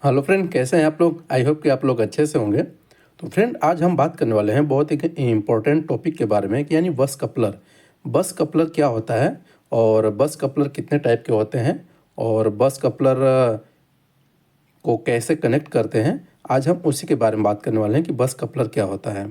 Hello friend, कैसे हैं आप लोग। आई होप कि आप लोग अच्छे से होंगे। तो फ्रेंड, आज हम बात करने वाले हैं बहुत एक इम्पोर्टेंट टॉपिक के बारे में कि यानी बस कपलर। बस कपलर क्या होता है और बस कपलर कितने टाइप के होते हैं और बस कपलर को कैसे कनेक्ट करते हैं। आज हम उसी के बारे में बात करने वाले हैं कि बस कपलर क्या होता है।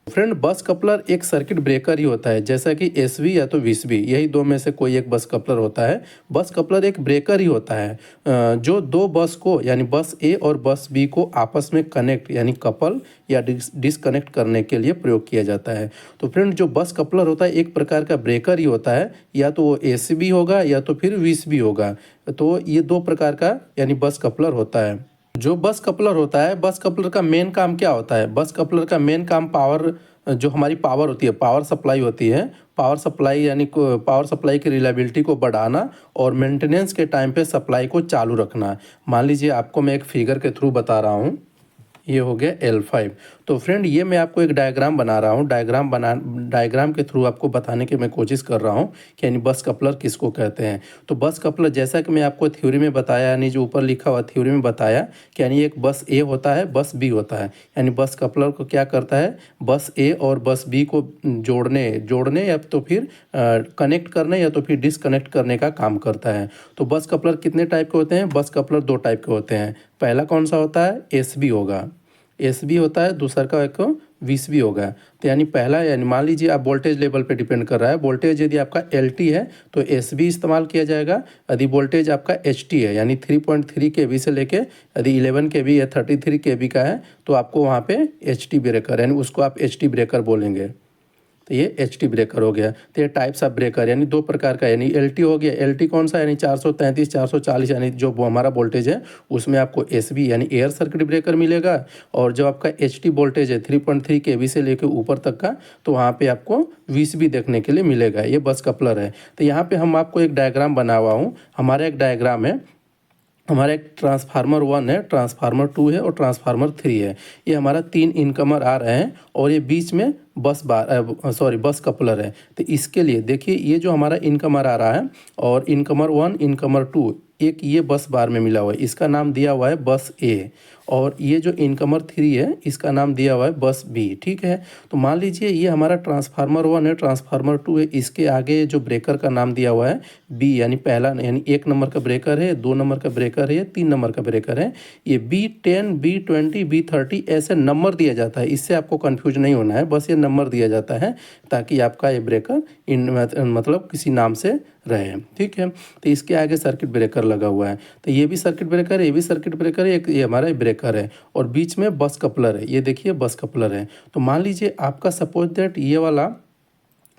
फ्रेंड, बस कपलर एक सर्किट ब्रेकर ही होता है, जैसा कि एसवी या तो विसबी, यही दो में से कोई एक बस कपलर होता है। बस कपलर एक ब्रेकर ही होता है जो दो बस को यानी बस ए और बस बी को आपस में कनेक्ट यानी कपल या डिसकनेक्ट करने के लिए प्रयोग किया जाता है। तो फ्रेंड, जो बस कपलर होता है एक प्रकार का ब्रेकर ही होता है, या तो वो एसबी होगा या तो फिर विसबी होगा। तो ये दो प्रकार का यानी बस कपलर होता है। जो बस कपलर होता है, बस कपलर का मेन काम क्या होता है। बस कपलर का मेन काम पावर, जो हमारी पावर होती है, पावर सप्लाई होती है, पावर सप्लाई यानी पावर सप्लाई की रिलायबिलिटी को बढ़ाना और मेंटेनेंस के टाइम पे सप्लाई को चालू रखना। मान लीजिए आपको मैं एक फिगर के थ्रू बता रहा हूँ। ये हो गया L5। तो फ्रेंड, ये मैं आपको एक डायग्राम बना रहा हूँ। डायग्राम के थ्रू आपको बताने की मैं कोशिश कर रहा हूँ कि यानी बस कपलर किसको कहते हैं। तो बस कपलर, जैसा कि मैं आपको थ्योरी में बताया, यानी जो ऊपर लिखा हुआ थ्योरी में बताया कि यानी एक बस ए होता है, बस बी होता है। यानी बस कपलर को क्या करता है, बस ए और बस बी को जोड़ने जोड़ने या तो फिर कनेक्ट करने या तो फिर डिसकनेक्ट करने का काम करता है। तो बस कपलर कितने टाइप के होते हैं। बस कपलर दो टाइप के होते हैं। पहला कौन सा होता है, एसबी होगा, एसबी होता है। दूसरा का एक विसबी होगा। तो यानी पहला, यानी मान लीजिए आप वोल्टेज लेवल पे डिपेंड कर रहा है। वोल्टेज यदि आपका एलटी है तो एसबी इस्तेमाल किया जाएगा। यदि वोल्टेज आपका एचटी है यानी 3.3 केवी से लेके यदि 11 केवी या 33 केवी का है तो आपको वहाँ पे एचटी ब्रेकर यानी उसको आप एचटी ब्रेकर बोलेंगे। तो ये एच टी ब्रेकर हो गया। तो ये टाइप्स ऑफ ब्रेकर यानी दो प्रकार का, यानी एल टी हो गया। एल टी कौन सा, यानी 433 440 यानी जो हमारा वोल्टेज है उसमें आपको एस बी यानी एयर सर्किट ब्रेकर मिलेगा। और जो आपका एच टी वोल्टेज है 3.3 के वी से लेकर ऊपर तक का, तो वहाँ पे आपको वीस भी देखने के लिए मिलेगा। ये बस कपलर है। तो यहाँ पे हम आपको एक डायग्राम बना हुआ हूँ। हमारा एक डायग्राम है, हमारा एक ट्रांसफार्मर 1 है, ट्रांसफार्मर 2 है और ट्रांसफार्मर 3 है। ये हमारा तीन इनकमर आ रहे हैं और ये बीच में बस कपलर है। तो इसके लिए देखिए, ये जो हमारा इनकमर आ रहा है और इनकमर 1 इनकमर 2 एक ये बस बार में मिला हुआ है, इसका नाम दिया हुआ है बस ए। और ये जो इनकमर 3 है इसका नाम दिया हुआ है बस बी। ठीक है। तो मान लीजिए ये हमारा ट्रांसफार्मर 1 है, ट्रांसफार्मर 2 है, इसके आगे जो ब्रेकर का नाम दिया हुआ है बी, यानी पहला यानी 1 नंबर का ब्रेकर है, 2 नंबर का ब्रेकर है, 3 नंबर का ब्रेकर है। ये B10 B20 B30 ऐसे नंबर दिया जाता है। इससे आपको कन्फ्यूज नहीं होना है, बस ये नंबर दिया जाता है ताकि आपका ये ब्रेकर मतलब किसी नाम से रहे। ठीक है। तो इसके आगे सर्किट ब्रेकर लगा हुआ है। तो ये भी सर्किट ब्रेकर है, ये भी सर्किट ब्रेकर है, एक ये हमारा ब्रेकर है और बीच में बस कपलर है। ये देखिए बस कपलर है। तो मान लीजिए आपका सपोज दैट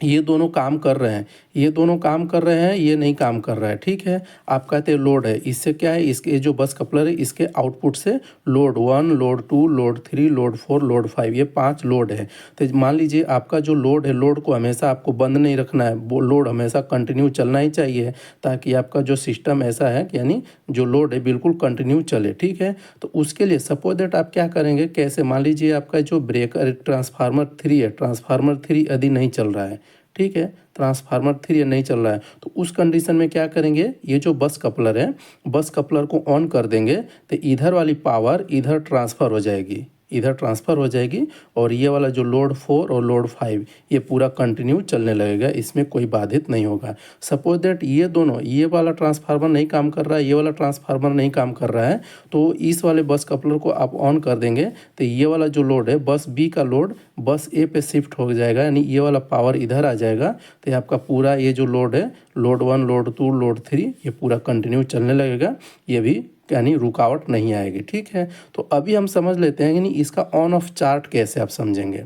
ये दोनों काम कर रहे हैं, ये दोनों काम कर रहे हैं, ये नहीं काम कर रहा है। ठीक है। आप कहते हैं लोड है, इससे क्या है, इसके जो बस कपलर है इसके आउटपुट से load 1 load 2 load 3 load 4 load 5 ये 5 लोड है। तो मान लीजिए आपका जो लोड है, लोड को हमेशा आपको बंद नहीं रखना है, वो लोड हमेशा कंटिन्यू चलना ही चाहिए ताकि आपका जो सिस्टम ऐसा है कि यानी जो लोड है बिल्कुल कंटिन्यू चले। ठीक है। तो उसके लिए सपोज दैट आप क्या करेंगे, कैसे, मान लीजिए आपका जो ब्रेकर ट्रांसफार्मर 3 है, ट्रांसफार्मर 3 यदि नहीं चल रहा है, ठीक है, ट्रांसफार्मर 3 नहीं चल रहा है, तो उस कंडीशन में क्या करेंगे, ये जो बस कपलर है, बस कपलर को ऑन कर देंगे तो इधर वाली पावर इधर ट्रांसफ़र हो जाएगी, इधर ट्रांसफ़र हो जाएगी और ये वाला जो लोड 4 और लोड 5 ये पूरा कंटिन्यू चलने लगेगा, इसमें कोई बाधित नहीं होगा। सपोज दैट ये दोनों, ये वाला ट्रांसफार्मर नहीं काम कर रहा है, ये वाला ट्रांसफार्मर नहीं काम कर रहा है, तो इस वाले बस कपलर को आप ऑन कर देंगे तो ये वाला जो लोड है बस बी का लोड बस ए पे शिफ्ट हो जाएगा, यानी ये वाला पावर इधर आ जाएगा। तो ये आपका पूरा ये जो लोड है, लोड 1 लोड 2 लोड 3 ये पूरा कंटिन्यू चलने लगेगा, ये भी यानी रुकावट नहीं आएगी। ठीक है। तो अभी हम समझ लेते हैं यानी इसका ऑन ऑफ चार्ट कैसे आप समझेंगे।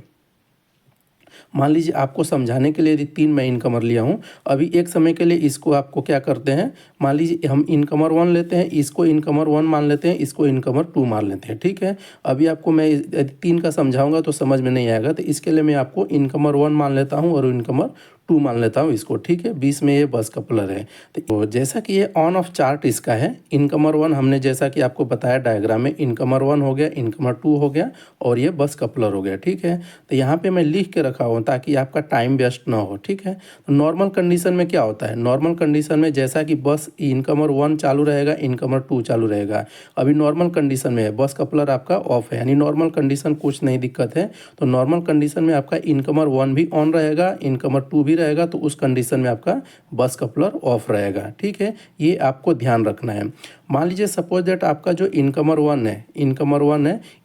मान लीजिए आपको समझाने के लिए यदि 3 मैं इनकमर लिया हूँ, अभी एक समय के लिए इसको आपको क्या करते हैं, मान लीजिए हम इनकमर 1 लेते हैं, इसको इनकमर 1 मान लेते हैं, इसको इनकमर 2 मान लेते हैं। ठीक है। अभी आपको मैं यदि 3 का समझाऊंगा तो समझ में नहीं आएगा, तो इसके लिए मैं आपको इनकमर 1 मान लेता हूँ और इनकमर 2 मान लेता हूँ इसको, ठीक है। बीच में ये बस कपलर है। तो जैसा कि ये ऑन ऑफ चार्ट इसका है, इनकमर 1 हमने जैसा कि आपको बताया डायग्राम में, इनकमर 1 हो गया, इनकमर 2 हो गया और ये बस कपलर हो गया, ठीक है। तो यहाँ पे मैं लिख के रखा हूँ ताकि आपका टाइम वेस्ट ना हो, ठीक है। तो नॉर्मल कंडीशन में क्या होता है, नॉर्मल कंडीशन में जैसा कि बस इनकमर 1 चालू रहेगा, इनकमर 2 चालू रहेगा। अभी नॉर्मल कंडीशन में है, बस कपलर आपका ऑफ है, यानी नॉर्मल कंडीशन कुछ नहीं दिक्कत है। तो नॉर्मल कंडीशन में आपका इनकमर 1 भी ऑन रहेगा, इनकमर 2 भी रहेगा, तो उस कंडीशन में आपका बस कपलर ऑफ रहेगा, ठीक है। ये आपको ध्यान रखना है। मान लीजिए सपोज दैट आपका जो इनकमर 1 है,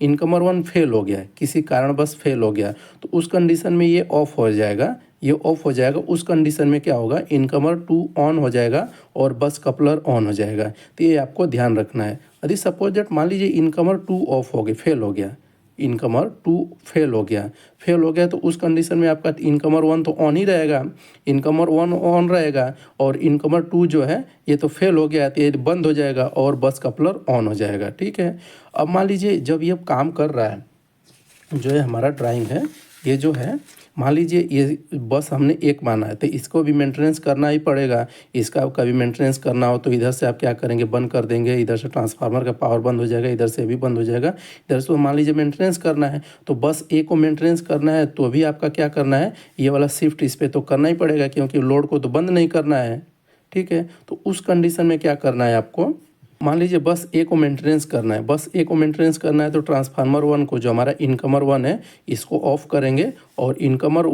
इनकमर 1 फेल हो गया, किसी कारण बस फेल हो गया, तो उस कंडीशन में ये ऑफ हो जाएगा, ये ऑफ हो जाएगा। उस कंडीशन में क्या होगा, इनकमर 2 ऑन हो जाएगा और बस कपलर ऑन हो जाएगा। तो ये आपको ध्यान रखना है। यदि सपोज दैट मान लीजिए इनकमर 2 ऑफ हो गया, फेल हो गया, इनकमर 2 फेल हो गया, तो उस कंडीशन में आपका इनकमर 1 तो ऑन ही रहेगा, इनकमर 1 ऑन रहेगा और इनकमर 2 जो है ये तो फेल हो गया, तो ये बंद हो जाएगा और बस कपलर ऑन हो जाएगा, ठीक है। अब मान लीजिए जब ये काम कर रहा है, जो है हमारा ड्राइंग है, ये जो है मान लीजिए ये बस हमने 1 माना है, तो इसको भी मेंटेनेंस करना ही पड़ेगा। इसका कभी मेंटेनेंस करना हो तो इधर से आप क्या करेंगे, बंद कर देंगे, इधर से ट्रांसफार्मर का पावर बंद हो जाएगा, इधर से भी बंद हो जाएगा, इधर से मान लीजिए मेंटेनेंस करना है, तो बस A को मेंटेनेंस करना है तो भी आपका क्या करना है, ये वाला शिफ्ट इस पर तो करना ही पड़ेगा, क्योंकि लोड को तो बंद नहीं करना है, ठीक है। तो उस कंडीशन में क्या करना है आपको, मान लीजिए बस A को मेंटेनेंस करना है, बस A को मेंटेनेंस करना है, तो ट्रांसफार्मर 1 को, जो हमारा इनकमर 1 है, इसको ऑफ करेंगे और इनकमर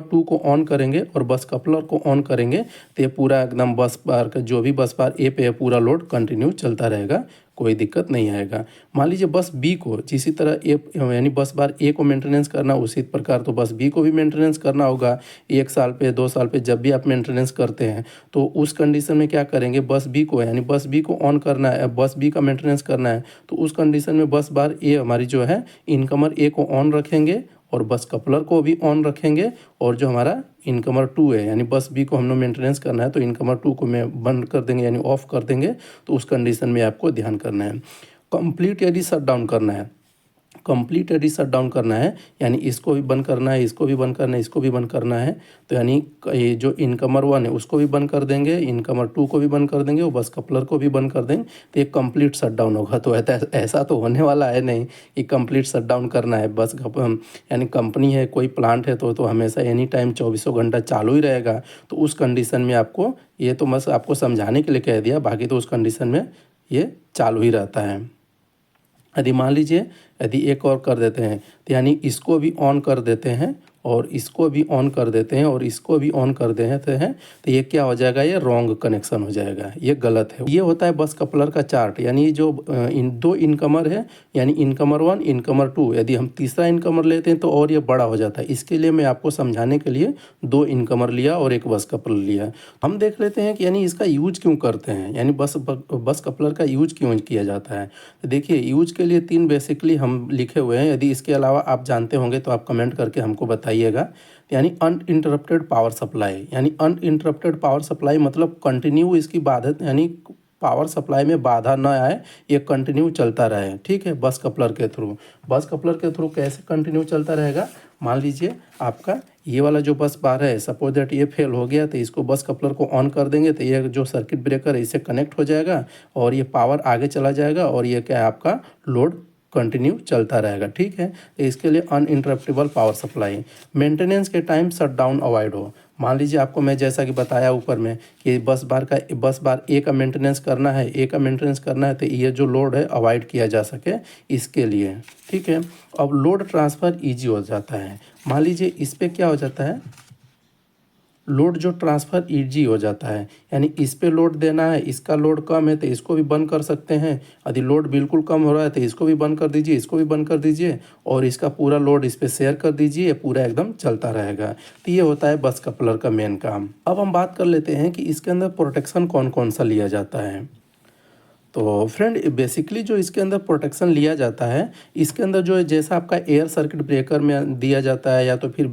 2 को ऑन करेंगे और बस कपलर को ऑन करेंगे। तो ये पूरा एकदम बस बार का जो भी बस बार A पे है पूरा लोड कंटिन्यू चलता रहेगा, कोई दिक्कत नहीं आएगा। मान लीजिए बस B को जिसी तरह यानी बस बार A को मेंटेनेंस करना, उसी प्रकार तो बस B को भी मेंटेनेंस करना होगा। 1 साल पे 2 साल पे जब भी आप मेंटेनेंस करते हैं, तो उस कंडीशन में क्या करेंगे, बस B को, यानी बस B को ऑन करना है, बस B का मेंटेनेंस करना है, तो उस कंडीशन में बस बार A हमारी जो है इनकमर A को ऑन रखेंगे और बस कपलर को भी ऑन रखेंगे, और जो हमारा इनकमर 2 है, यानी बस B को हमने मेंटेनेंस करना है, तो इनकमर 2 को मैं बंद कर देंगे, यानी ऑफ कर देंगे। तो उस कंडीशन में आपको ध्यान करना है। कंप्लीट यदि शट डाउन करना है, कंप्लीट यदि शट डाउन करना है, यानी इसको भी बंद करना है, इसको भी बंद करना है, इसको भी बंद करना है, तो यानी ये जो इनकमर 1 है उसको भी बंद कर देंगे, इनकमर 2 को भी बंद कर देंगे और बस कपलर को भी बंद कर देंगे, तो ये कंप्लीट शट डाउन होगा। तो ऐसा तो होने वाला है नहीं कि कंप्लीट शट डाउन करना है, बस यानी कंपनी है, कोई प्लांट है तो हमेशा एनी टाइम 24 घंटा चालू ही रहेगा। तो उस कंडीशन में आपको, ये तो बस आपको समझाने के लिए कह दिया, बाकी तो उस कंडीशन में ये चालू ही रहता है। यदि मान लीजिए यदि एक और कर देते हैं, तो यानी इसको भी ऑन कर देते हैं और इसको भी ऑन कर देते हैं और इसको भी ऑन कर देते हैं, तो ये क्या हो जाएगा, ये रॉन्ग कनेक्शन हो जाएगा, ये गलत है। ये होता है बस कपलर का चार्ट, यानी जो दो इनकमर है, यानी इनकमर 1 इनकमर 2, यदि हम तीसरा इनकमर लेते हैं तो और ये बड़ा हो जाता है। इसके लिए मैं आपको समझाने के लिए 2 इनकमर लिया और एक बस कपलर लिया। हम देख लेते हैं कि यानी इसका यूज क्यों करते हैं, यानी बस कपलर का यूज क्यों किया जाता है। तो देखिए यूज के लिए 3 बेसिकली हम लिखे हुए हैं, यदि इसके अलावा आप जानते होंगे तो आप कमेंट करके हमको बताइएगा। यानी अनइंटरप्टेड पावर सप्लाई, यानी अनइंटरप्टेड पावर सप्लाई मतलब कंटिन्यू इसकी बाधित, यानी पावर सप्लाई में बाधा न आए, ये कंटिन्यू चलता रहे, ठीक है। बस कपलर के थ्रू कैसे कंटिन्यू चलता रहेगा, मान लीजिए आपका ये वाला जो बस बार है, सपोज दैट ये फेल हो गया, तो इसको बस कपलर को ऑन कर देंगे, तो ये जो सर्किट ब्रेकर है इससे कनेक्ट हो जाएगा और ये पावर आगे चला जाएगा और ये क्या है, आपका लोड कंटिन्यू चलता रहेगा, ठीक है। तो इसके लिए अनइंटरप्टेबल पावर सप्लाई। मेंटेनेंस के टाइम शट डाउन अवॉइड हो, मान लीजिए आपको मैं जैसा कि बताया ऊपर में कि बस बार ए का मेंटेनेंस करना है, तो ये जो लोड है अवॉइड किया जा सके इसके लिए, ठीक है। अब लोड ट्रांसफ़र ईजी हो जाता है, मान लीजिए इस पर क्या हो जाता है, लोड जो ट्रांसफ़र ईजी हो जाता है, यानी इस पे लोड देना है, इसका लोड कम है तो इसको भी बंद कर सकते हैं, यदि लोड बिल्कुल कम हो रहा है तो इसको भी बंद कर दीजिए, इसको भी बंद कर दीजिए और इसका पूरा लोड इस पे शेयर कर दीजिए, पूरा एकदम चलता रहेगा। तो ये होता है बस कपलर का मेन काम। अब हम बात कर लेते हैं कि इसके अंदर प्रोटेक्शन कौन कौन सा लिया जाता है। तो फ्रेंड बेसिकली जो इसके अंदर प्रोटेक्शन लिया जाता है, इसके अंदर जो है जैसा आपका एयर सर्किट ब्रेकर में दिया जाता है या तो फिर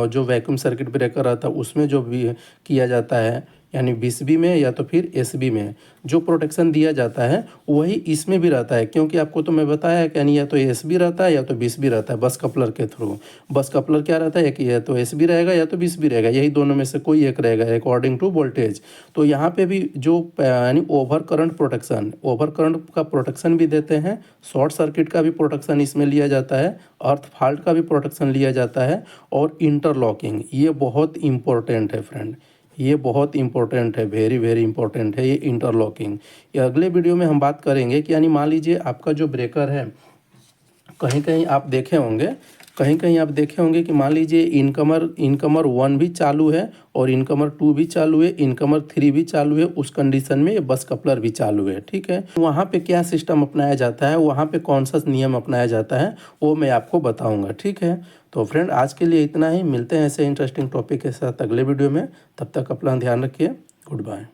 जो वैक्यूम सर्किट ब्रेकर रहता है उसमें जो भी किया जाता है, यानी 20B में या तो फिर SB में जो प्रोटेक्शन दिया जाता है वही इसमें भी रहता है, क्योंकि आपको तो मैं बताया है कि यानी या तो SB रहता है या तो 20B रहता है बस कपलर के थ्रू। बस कपलर क्या रहता है कि या तो SB रहेगा या तो 20B रहेगा, यही दोनों में से कोई एक रहेगा अकॉर्डिंग टू वोल्टेज। तो यहाँ पे भी जो यानी ओवर करंट का प्रोटेक्शन भी देते हैं, शॉर्ट सर्किट का भी प्रोटेक्शन इसमें लिया जाता है, अर्थ फॉल्ट का भी प्रोटेक्शन लिया जाता है, और इंटरलॉकिंग ये बहुत इंपॉर्टेंट है फ्रेंड, ये बहुत इंपॉर्टेंट है, वेरी वेरी इंपॉर्टेंट है ये इंटरलॉकिंग। ये अगले वीडियो में हम बात करेंगे कि यानी मान लीजिए आपका जो ब्रेकर है, कहीं कहीं आप देखे होंगे कि मान लीजिए इनकमर 1 भी चालू है और इनकमर 2 भी चालू है, इनकमर 3 भी चालू है, उस कंडीशन में ये बस कपलर भी चालू है। ठीक है, वहाँ पे क्या सिस्टम अपनाया जाता है, वहाँ पे कौन सा नियम अपनाया जाता है वो मैं आपको बताऊँगा। ठीक है, तो फ्रेंड आज के लिए इतना ही, मिलते हैं ऐसे इंटरेस्टिंग टॉपिक के साथ अगले वीडियो में। तब तक अपना ध्यान रखिए, गुड बाय।